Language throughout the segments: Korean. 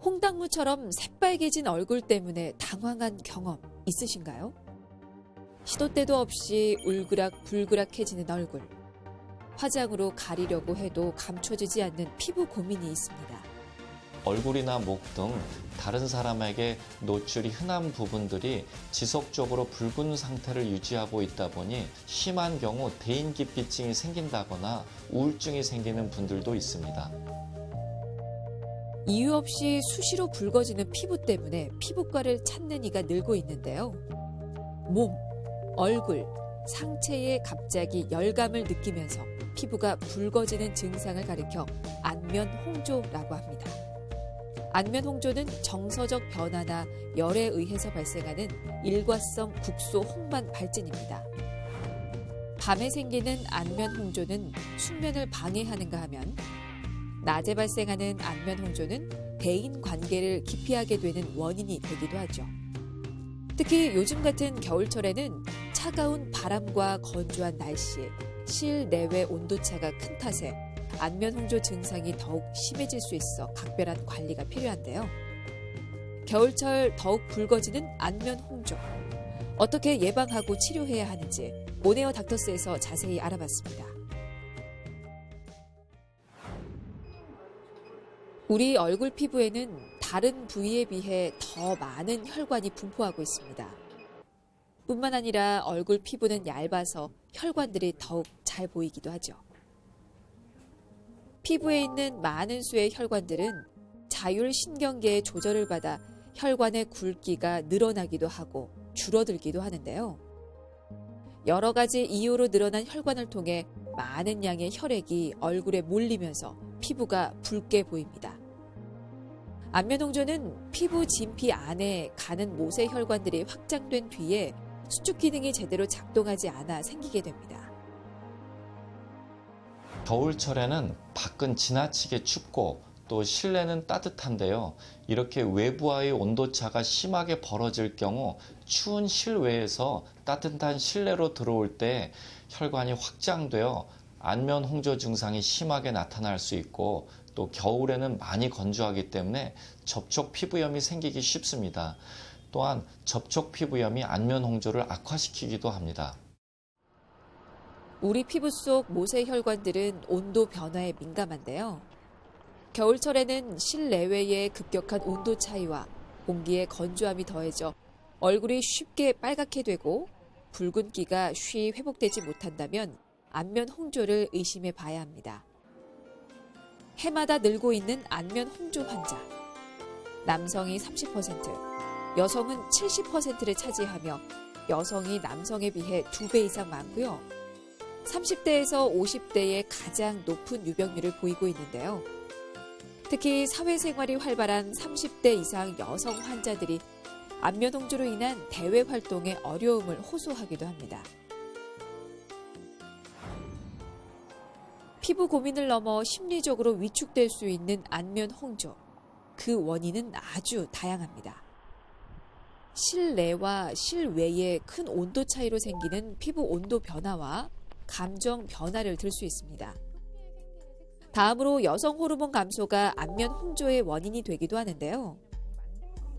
홍당무처럼 새빨개진 얼굴 때문에 당황한 경험 있으신가요? 시도 때도 없이 울그락불그락해지는 얼굴. 화장으로 가리려고 해도 감춰지지 않는 피부 고민이 있습니다. 얼굴이나 목 등 다른 사람에게 노출이 흔한 부분들이 지속적으로 붉은 상태를 유지하고 있다 보니 심한 경우 대인기피증이 생긴다거나 우울증이 생기는 분들도 있습니다. 이유 없이 수시로 붉어지는 피부 때문에 피부과를 찾는 이가 늘고 있는데요. 몸, 얼굴, 상체에 갑자기 열감을 느끼면서 피부가 붉어지는 증상을 가리켜 안면홍조라고 합니다. 안면홍조는 정서적 변화나 열에 의해서 발생하는 일과성 국소 홍반 발진입니다. 밤에 생기는 안면홍조는 숙면을 방해하는가 하면 낮에 발생하는 안면홍조는 대인 관계를 기피하게 되는 원인이 되기도 하죠. 특히 요즘 같은 겨울철에는 차가운 바람과 건조한 날씨에 실내외 온도차가 큰 탓에 안면홍조 증상이 더욱 심해질 수 있어 각별한 관리가 필요한데요. 겨울철 더욱 붉어지는 안면홍조. 어떻게 예방하고 치료해야 하는지 온에어 닥터스에서 자세히 알아봤습니다. 우리 얼굴 피부에는 다른 부위에 비해 더 많은 혈관이 분포하고 있습니다. 뿐만 아니라 얼굴 피부는 얇아서 혈관들이 더욱 잘 보이기도 하죠. 피부에 있는 많은 수의 혈관들은 자율신경계의 조절을 받아 혈관의 굵기가 늘어나기도 하고 줄어들기도 하는데요. 여러 가지 이유로 늘어난 혈관을 통해 많은 양의 혈액이 얼굴에 몰리면서 피부가 붉게 보입니다. 안면홍조는 피부 진피 안에 가는 모세 혈관들이 확장된 뒤에 수축 기능이 제대로 작동하지 않아 생기게 됩니다. 겨울철에는 밖은 지나치게 춥고 또 실내는 따뜻한데요. 이렇게 외부와의 온도차가 심하게 벌어질 경우 추운 실외에서 따뜻한 실내로 들어올 때 혈관이 확장되어 안면홍조 증상이 심하게 나타날 수 있고 또 겨울에는 많이 건조하기 때문에 접촉 피부염이 생기기 쉽습니다. 또한 접촉 피부염이 안면홍조를 악화시키기도 합니다. 우리 피부 속 모세 혈관들은 온도 변화에 민감한데요. 겨울철에는 실내외의 급격한 온도 차이와 공기의 건조함이 더해져 얼굴이 쉽게 빨갛게 되고 붉은기가 쉬이 회복되지 못한다면 안면 홍조를 의심해 봐야 합니다. 해마다 늘고 있는 안면 홍조 환자. 남성이 30%, 여성은 70%를 차지하며 여성이 남성에 비해 2배 이상 많고요. 30대에서 50대의 가장 높은 유병률을 보이고 있는데요. 특히 사회생활이 활발한 30대 이상 여성 환자들이 안면홍조로 인한 대외 활동에 어려움을 호소하기도 합니다. 피부 고민을 넘어 심리적으로 위축될 수 있는 안면홍조. 그 원인은 아주 다양합니다. 실내와 실외의 큰 온도 차이로 생기는 피부 온도 변화와 감정 변화를 들 수 있습니다. 다음으로 여성 호르몬 감소가 안면 홍조의 원인이 되기도 하는데요.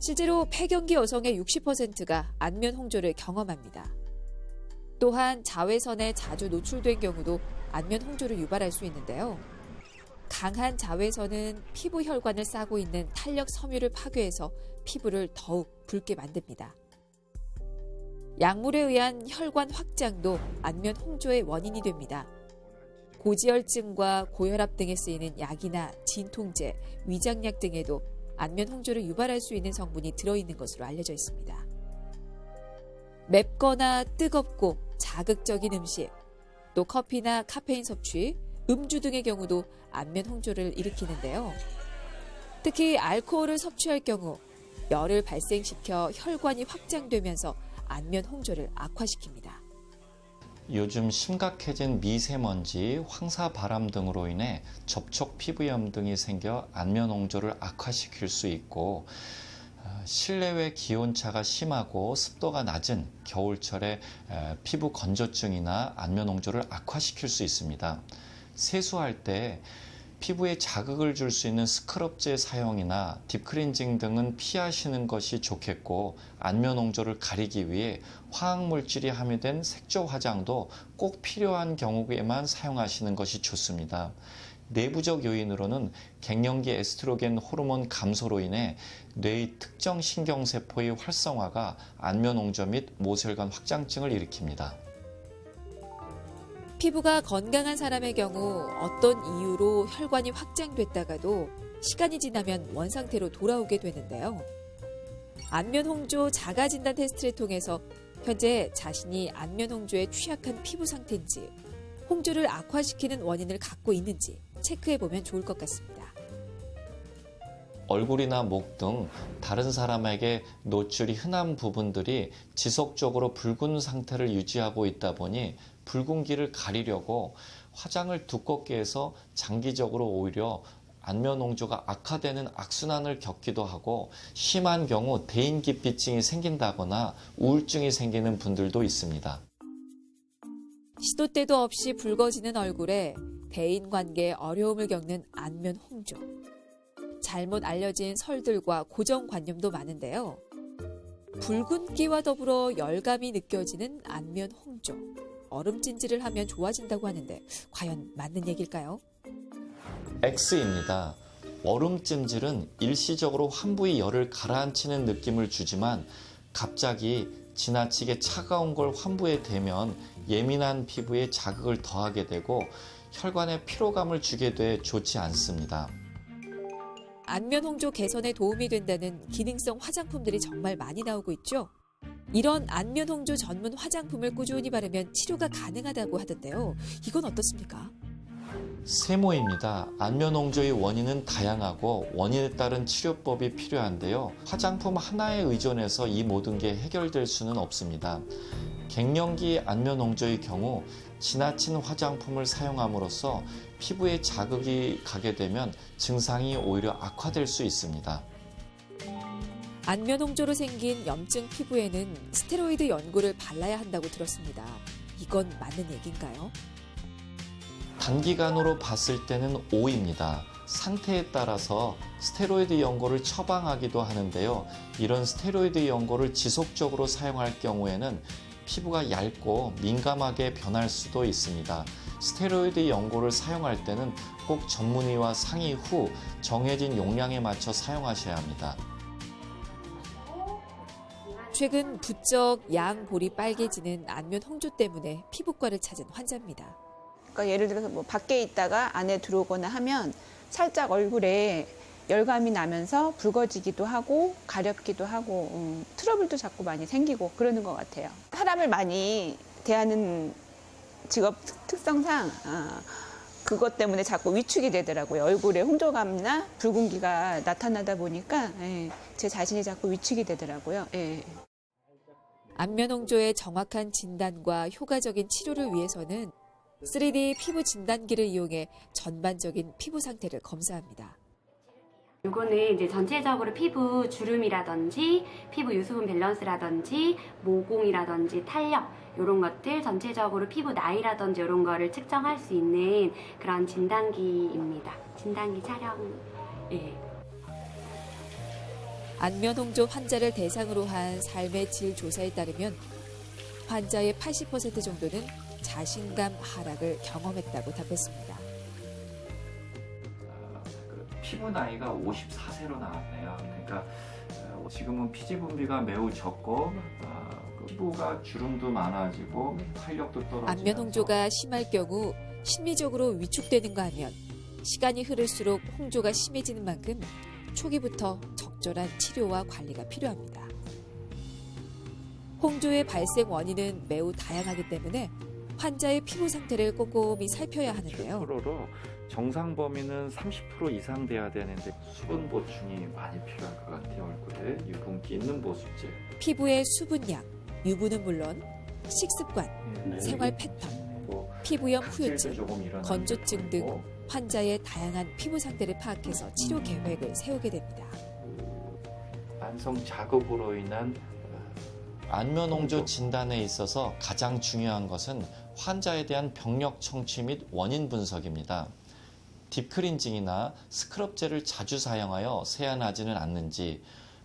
실제로 폐경기 여성의 60%가 안면 홍조를 경험합니다. 또한 자외선에 자주 노출된 경우도 안면 홍조를 유발할 수 있는데요. 강한 자외선은 피부 혈관을 싸고 있는 탄력 섬유를 파괴해서 피부를 더욱 붉게 만듭니다. 약물에 의한 혈관 확장도 안면 홍조의 원인이 됩니다. 고지혈증과 고혈압 등에 쓰이는 약이나 진통제, 위장약 등에도 안면 홍조를 유발할 수 있는 성분이 들어있는 것으로 알려져 있습니다. 맵거나 뜨겁고 자극적인 음식, 또 커피나 카페인 섭취, 음주 등의 경우도 안면 홍조를 일으키는데요. 특히 알코올을 섭취할 경우 열을 발생시켜 혈관이 확장되면서 안면 홍조를 악화시킵니다. 요즘 심각해진 미세먼지, 황사바람 등으로 인해 접촉 피부염 등이 생겨 안면홍조를 악화시킬 수 있고 실내외 기온차가 심하고 습도가 낮은 겨울철에 피부 건조증이나 안면홍조를 악화시킬 수 있습니다. 세수할 때 피부에 자극을 줄 수 있는 스크럽제 사용이나 딥클렌징 등은 피하시는 것이 좋겠고, 안면홍조를 가리기 위해 화학물질이 함유된 색조 화장도 꼭 필요한 경우에만 사용하시는 것이 좋습니다. 내부적 요인으로는 갱년기 에스트로겐 호르몬 감소로 인해 뇌의 특정 신경세포의 활성화가 안면홍조 및 모세혈관 확장증을 일으킵니다. 피부가 건강한 사람의 경우 어떤 이유로 혈관이 확장됐다가도 시간이 지나면 원상태로 돌아오게 되는데요. 안면홍조 자가진단 테스트를 통해서 현재 자신이 안면홍조에 취약한 피부 상태인지, 홍조를 악화시키는 원인을 갖고 있는지 체크해보면 좋을 것 같습니다. 얼굴이나 목 등 다른 사람에게 노출이 흔한 부분들이 지속적으로 붉은 상태를 유지하고 있다 보니 붉은기를 가리려고 화장을 두껍게 해서 장기적으로 오히려 안면홍조가 악화되는 악순환을 겪기도 하고, 심한 경우 대인기피증이 생긴다거나 우울증이 생기는 분들도 있습니다. 시도 때도 없이 붉어지는 얼굴에 대인관계에 어려움을 겪는 안면홍조. 잘못 알려진 설들과 고정관념도 많은데요. 붉은기와 더불어 열감이 느껴지는 안면홍조. 얼음찜질을 하면 좋아진다고 하는데 과연 맞는 얘기일까요? X입니다. 얼음찜질은 일시적으로 환부의 열을 가라앉히는 느낌을 주지만, 갑자기 지나치게 차가운 걸 환부에 대면 예민한 피부에 자극을 더하게 되고 혈관에 피로감을 주게 돼 좋지 않습니다. 안면홍조 개선에 도움이 된다는 기능성 화장품들이 정말 많이 나오고 있죠. 이런 안면홍조 전문 화장품을 꾸준히 바르면 치료가 가능하다고 하던데요. 이건 어떻습니까? 세모입니다. 안면홍조의 원인은 다양하고 원인에 따른 치료법이 필요한데요. 화장품 하나에 의존해서 이 모든 게 해결될 수는 없습니다. 갱년기 안면홍조의 경우 지나친 화장품을 사용함으로써 피부에 자극이 가게 되면 증상이 오히려 악화될 수 있습니다. 안면홍조로 생긴 염증 피부에는 스테로이드 연고를 발라야 한다고 들었습니다. 이건 맞는 얘기인가요? 단기간으로 봤을 때는 O입니다. 상태에 따라서 스테로이드 연고를 처방하기도 하는데요. 이런 스테로이드 연고를 지속적으로 사용할 경우에는 피부가 얇고 민감하게 변할 수도 있습니다. 스테로이드 연고를 사용할 때는 꼭 전문의와 상의 후 정해진 용량에 맞춰 사용하셔야 합니다. 최근 부쩍 양볼이 빨개지는 안면홍조 때문에 피부과를 찾은 환자입니다. 그러니까 예를 들어서 뭐 밖에 있다가 안에 들어오거나 하면 살짝 얼굴에 열감이 나면서 붉어지기도 하고 가렵기도 하고 트러블도 자꾸 많이 생기고 그러는 것 같아요. 사람을 많이 대하는 직업 특성상 그것 때문에 자꾸 위축이 되더라고요. 얼굴에 홍조감이나 붉은기가 나타나다 보니까 제 자신이 자꾸 위축이 되더라고요. 안면홍조의 정확한 진단과 효과적인 치료를 위해서는 3D 피부 진단기를 이용해 전반적인 피부 상태를 검사합니다. 이거는 이제 전체적으로 피부 주름이라든지 피부 유수분 밸런스라든지 모공이라든지 탄력 이런 것들 전체적으로 피부 나이라든지 이런 거를 측정할 수 있는 그런 진단기입니다. 진단기 촬영. 안면홍조 환자를 대상으로 한 삶의 질 조사에 따르면 환자의 80% 정도는 자신감 하락을 경험했다고 답했습니다. 피부 나이가 54세로 나왔네요. 그러니까 지금은 피지 분비가 매우 적고 피부가 주름도 많아지고 탄력도 떨어지면서 안면홍조가 심할 경우 심리적으로 위축되는가 하면 시간이 흐를수록 홍조가 심해지는 만큼 초기부터 적절한 치료와 관리가 필요합니다. 홍조의 발생 원인은 매우 다양하기 때문에 환자의 피부 상태를 꼼꼼히 살펴야 하는데요. 10%로 정상 범위는 30% 이상 돼야 되는데 수분 보충이 많이 필요할 것 같아요. 얼굴에 유분기 있는 보습제. 피부의 수분량, 유분은 물론 식습관, 생활 패턴, 피부염 후유증, 건조증 등 환자의 다양한 피부 상태를 파악해서 치료 계획을 세우게 됩니다. 만성 자극으로 인한 안면홍조 진단에 있어서 가장 중요한 것은 환자에 대한 병력 청취 및 원인 분석입니다. 딥클렌징이나 스크럽젤을 자주 사용하여 세안하지는 않는지,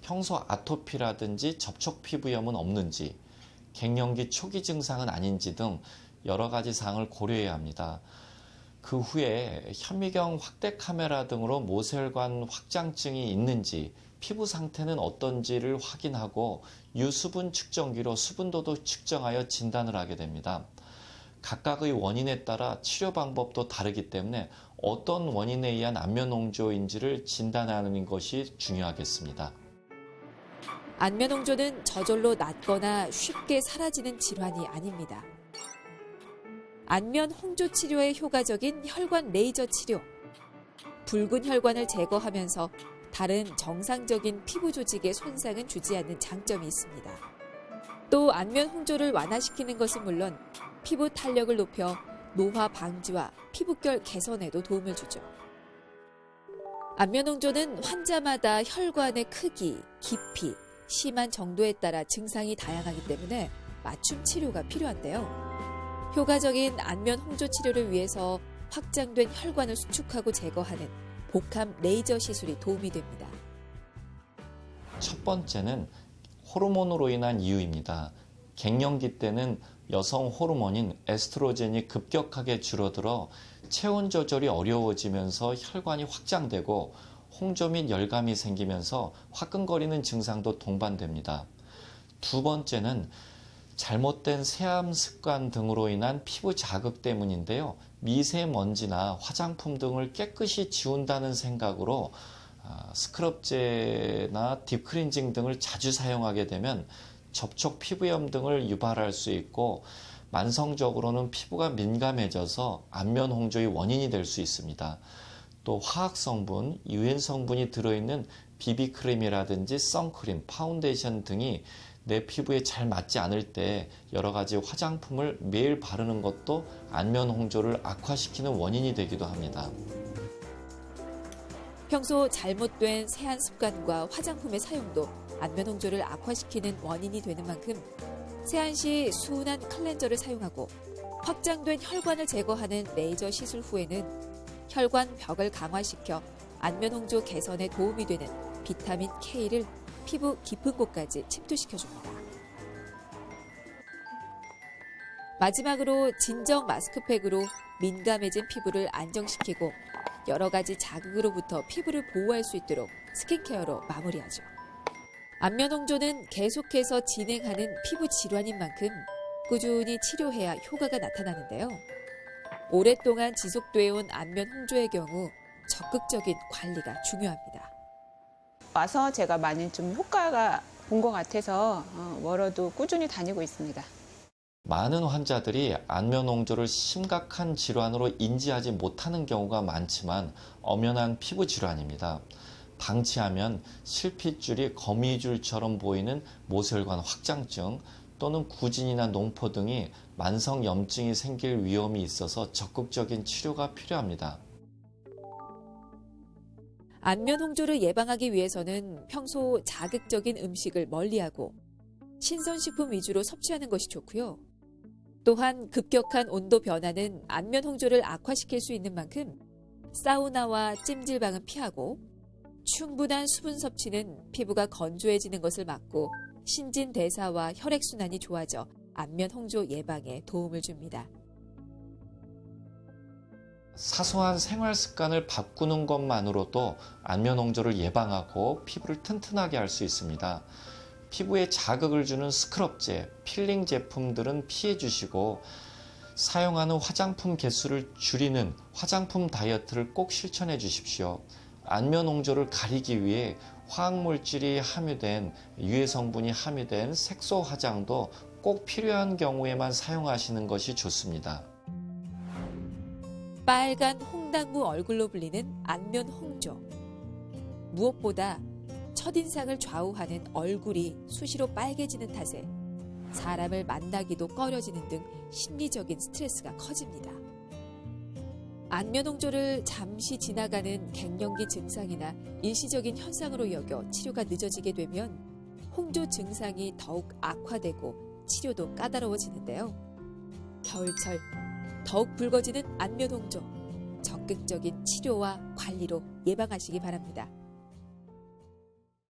평소 아토피라든지 접촉 피부염은 없는지, 갱년기 초기 증상은 아닌지 등 여러 가지 사항을 고려해야 합니다. 그 후에 현미경 확대 카메라 등으로 모세혈관 확장증이 있는지, 피부 상태는 어떤지를 확인하고 유수분 측정기로 수분도도 측정하여 진단을 하게 됩니다. 각각의 원인에 따라 치료 방법도 다르기 때문에 어떤 원인에 의한 안면홍조인지를 진단하는 것이 중요하겠습니다. 안면홍조는 저절로 낫거나 쉽게 사라지는 질환이 아닙니다. 안면홍조 치료에 효과적인 혈관 레이저 치료. 붉은 혈관을 제거하면서 다른 정상적인 피부 조직에 손상은 주지 않는 장점이 있습니다. 또 안면홍조를 완화시키는 것은 물론 피부 탄력을 높여 노화 방지와 피부결 개선에도 도움을 주죠. 안면홍조는 환자마다 혈관의 크기, 깊이, 심한 정도에 따라 증상이 다양하기 때문에 맞춤 치료가 필요한데요. 효과적인 안면홍조 치료를 위해서 확장된 혈관을 수축하고 제거하는 복합 레이저 시술이 도움이 됩니다. 첫 번째는 호르몬으로 인한 이유입니다. 갱년기 때는 여성 호르몬인 에스트로겐이 급격하게 줄어들어 체온 조절이 어려워지면서 혈관이 확장되고 홍조 및 열감이 생기면서 화끈거리는 증상도 동반됩니다. 두 번째는 잘못된 세안 습관 등으로 인한 피부 자극 때문인데요. 미세먼지나 화장품 등을 깨끗이 지운다는 생각으로 스크럽제나 딥클렌징 등을 자주 사용하게 되면 접촉 피부염 등을 유발할 수 있고 만성적으로는 피부가 민감해져서 안면홍조의 원인이 될 수 있습니다. 또 화학성분, 유해 성분이 들어있는 비비크림이라든지 선크림, 파운데이션 등이 내 피부에 잘 맞지 않을 때 여러 가지 화장품을 매일 바르는 것도 안면홍조를 악화시키는 원인이 되기도 합니다. 평소 잘못된 세안 습관과 화장품의 사용도 안면홍조를 악화시키는 원인이 되는 만큼 세안 시 순한 클렌저를 사용하고 확장된 혈관을 제거하는 레이저 시술 후에는 혈관 벽을 강화시켜 안면홍조 개선에 도움이 되는 비타민 K를 피부 깊은 곳까지 침투시켜줍니다. 마지막으로 진정 마스크팩으로 민감해진 피부를 안정시키고 여러 가지 자극으로부터 피부를 보호할 수 있도록 스킨케어로 마무리하죠. 안면홍조는 계속해서 진행하는 피부 질환인 만큼 꾸준히 치료해야 효과가 나타나는데요. 오랫동안 지속되어 온 안면홍조의 경우 적극적인 관리가 중요합니다. 와서 제가 많이 좀 효과가 본 것 같아서 워러도 꾸준히 다니고 있습니다. 많은 환자들이 안면홍조를 심각한 질환으로 인지하지 못하는 경우가 많지만 엄연한 피부 질환입니다. 방치하면 실핏줄이 거미줄처럼 보이는 모세혈관 확장증 또는 구진이나 농포 등이 만성 염증이 생길 위험이 있어서 적극적인 치료가 필요합니다. 안면홍조를 예방하기 위해서는 평소 자극적인 음식을 멀리하고 신선식품 위주로 섭취하는 것이 좋고요. 또한 급격한 온도 변화는 안면홍조를 악화시킬 수 있는 만큼 사우나와 찜질방은 피하고 충분한 수분 섭취는 피부가 건조해지는 것을 막고 신진대사와 혈액순환이 좋아져 안면홍조 예방에 도움을 줍니다. 사소한 생활 습관을 바꾸는 것만으로도 안면홍조를 예방하고 피부를 튼튼하게 할 수 있습니다. 피부에 자극을 주는 스크럽제, 필링 제품들은 피해 주시고 사용하는 화장품 개수를 줄이는 화장품 다이어트를 꼭 실천해 주십시오. 안면홍조를 가리기 위해 화학물질이 함유된 유해 성분이 함유된 색소 화장도 꼭 필요한 경우에만 사용하시는 것이 좋습니다. 빨간 홍당무 얼굴로 불리는 안면홍조. 무엇보다 첫인상을 좌우하는 얼굴이 수시로 빨개지는 탓에 사람을 만나기도 꺼려지는 등 심리적인 스트레스가 커집니다. 안면홍조를 잠시 지나가는 갱년기 증상이나 일시적인 현상으로 여겨 치료가 늦어지게 되면 홍조 증상이 더욱 악화되고 치료도 까다로워지는데요. 겨울철 더욱 붉어지는 안면홍조. 적극적인 치료와 관리로 예방하시기 바랍니다.